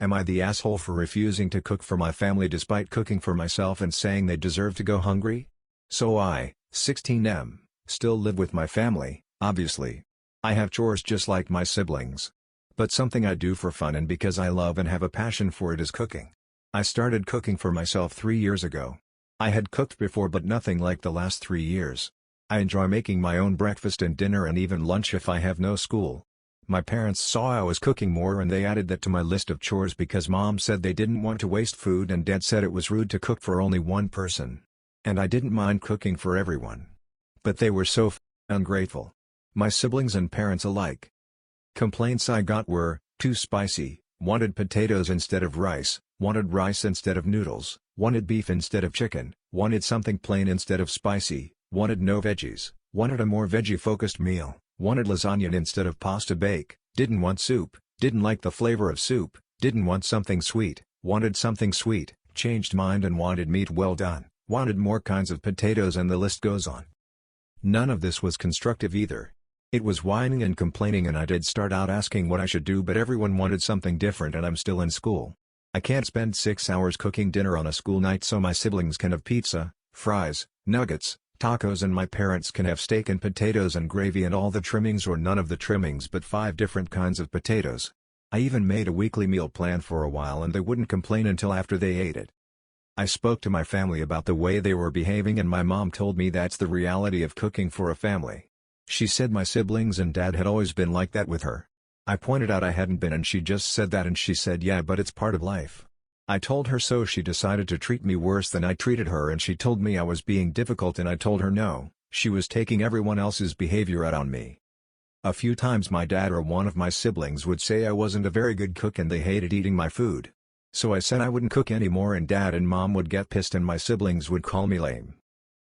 Am I the asshole for refusing to cook for my family despite cooking for myself and saying they deserve to go hungry? So I, 16M, still live with my family, obviously. I have chores just like my siblings. But something I do for fun and because I love and have a passion for it is cooking. I started cooking for myself 3 years ago. I had cooked before but nothing like the last 3 years. I enjoy making my own breakfast and dinner and even lunch if I have no school. My parents saw I was cooking more and they added that to my list of chores because mom said they didn't want to waste food and dad said it was rude to cook for only one person. And I didn't mind cooking for everyone. But they were so ungrateful. My siblings and parents alike. Complaints I got were, too spicy, wanted potatoes instead of rice, wanted rice instead of noodles, wanted beef instead of chicken, wanted something plain instead of spicy, wanted no veggies, wanted a more veggie-focused meal, wanted lasagna instead of pasta bake, didn't want soup, didn't like the flavor of soup, didn't want something sweet, wanted something sweet, changed mind and wanted meat well done, wanted more kinds of potatoes and the list goes on. None of this was constructive either. It was whining and complaining and I did start out asking what I should do but everyone wanted something different and I'm still in school. I can't spend 6 hours cooking dinner on a school night so my siblings can have pizza, fries, nuggets, tacos and my parents can have steak and potatoes and gravy and all the trimmings or none of the trimmings but 5 different kinds of potatoes. I even made a weekly meal plan for a while and they wouldn't complain until after they ate it. I spoke to my family about the way they were behaving and my mom told me that's the reality of cooking for a family. She said my siblings and dad had always been like that with her. I pointed out I hadn't been and she just said that and she said yeah but it's part of life. I told her so she decided to treat me worse than I treated her and she told me I was being difficult and I told her no, she was taking everyone else's behavior out on me. A few times my dad or one of my siblings would say I wasn't a very good cook and they hated eating my food. So I said I wouldn't cook anymore and dad and mom would get pissed and my siblings would call me lame.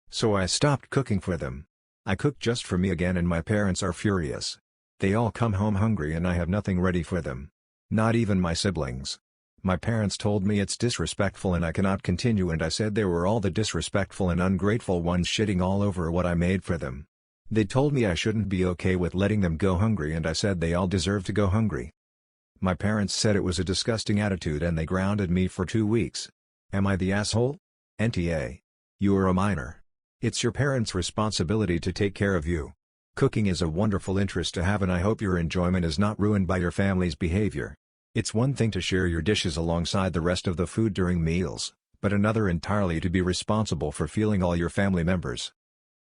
So I stopped cooking for them. I cook just for me again and my parents are furious. They all come home hungry and I have nothing ready for them. Not even my siblings. My parents told me it's disrespectful and I cannot continue and I said they were all the disrespectful and ungrateful ones shitting all over what I made for them. They told me I shouldn't be okay with letting them go hungry and I said they all deserve to go hungry. My parents said it was a disgusting attitude and they grounded me for 2 weeks. Am I the asshole? NTA. You are a minor. It's your parents' responsibility to take care of you. Cooking is a wonderful interest to have and I hope your enjoyment is not ruined by your family's behavior. It's one thing to share your dishes alongside the rest of the food during meals, but another entirely to be responsible for feeding all your family members.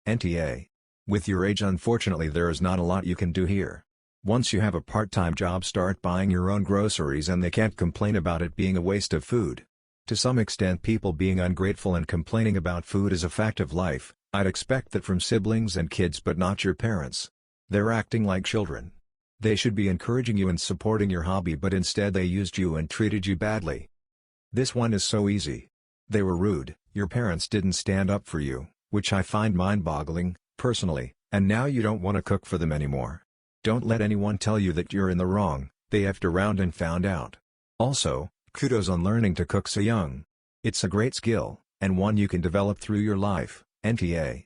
NTA. With your age unfortunately there is not a lot you can do here. Once you have a part-time job start buying your own groceries and they can't complain about it being a waste of food. To some extent people being ungrateful and complaining about food is a fact of life. I'd expect that from siblings and kids but not your parents. They're acting like children. They should be encouraging you and supporting your hobby but instead they used you and treated you badly. This one is so easy. They were rude, your parents didn't stand up for you, which I find mind-boggling, personally, and now you don't want to cook for them anymore. Don't let anyone tell you that you're in the wrong, they effed around and found out. Also, kudos on learning to cook so young. It's a great skill, and one you can develop through your life, NTA.